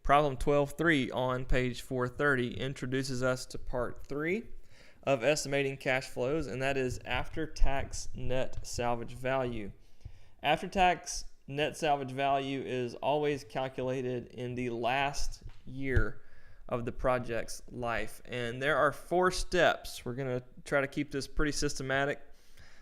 Problem 12.3 on page 430 introduces us to part 3 of estimating cash flows, and that is after-tax net salvage value. After-tax net salvage value is always calculated in the last year of the project's life, and there are 4 steps. We're going to try to keep this pretty systematic.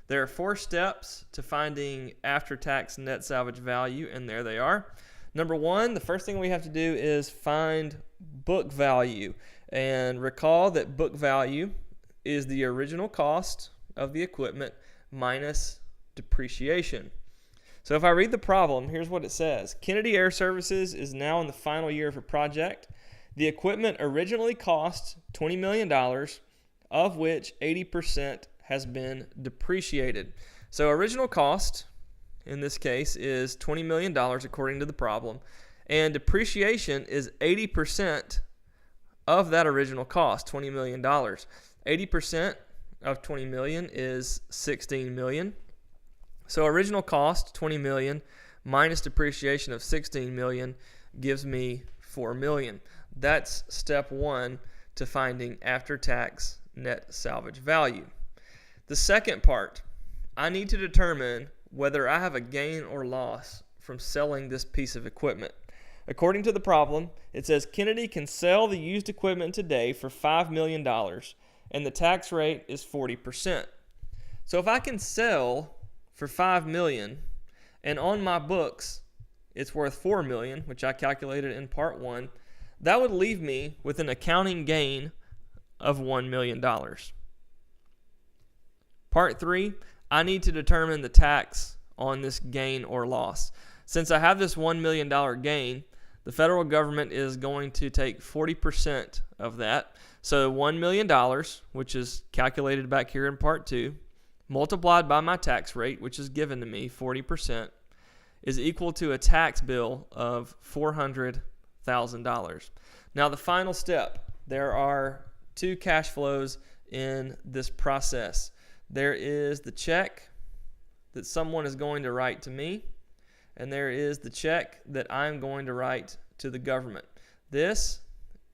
There are 4 steps to finding after-tax net salvage value, and there they are. Number 1, the first thing we have to do is find book value. And recall that book value is the original cost of the equipment minus depreciation. So if I read the problem, here's what it says. Kennedy Air Services is now in the final year of a project. The equipment originally cost $20 million, of which 80% has been depreciated. So original cost in this case is $20 million according to the problem, and depreciation is 80% of that original cost, $20 million. 80% of $20 million is $16 million. So original cost, $20 million, minus depreciation of $16 million gives me $4 million. That's step 1 to finding after-tax net salvage value. The second part, I need to determine whether I have a gain or loss from selling this piece of equipment. According to the problem, it says Kennedy can sell the used equipment today for $5 million, and the tax rate is 40%. So if I can sell for $5 million, and on my books it's worth $4 million, which I calculated in part 1, that would leave me with an accounting gain of $1 million. Part 3, I need to determine the tax on this gain or loss. Since I have this $1 million gain, the federal government is going to take 40% of that. So $1 million, which is calculated back here in part 2, multiplied by my tax rate, which is given to me, 40%, is equal to a tax bill of $400,000. Now the final step, there are 2 cash flows in this process. There is the check that someone is going to write to me, and there is the check that I'm going to write to the government. This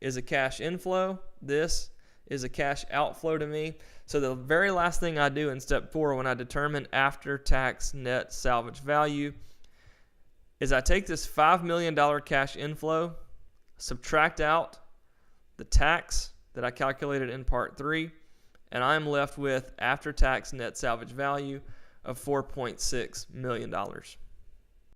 is a cash inflow. This is a cash outflow to me. So the very last thing I do in step 4 when I determine after-tax net salvage value is I take this $5 million cash inflow, subtract out the tax that I calculated in part 3, and I'm left with after-tax net salvage value of $4.6 million.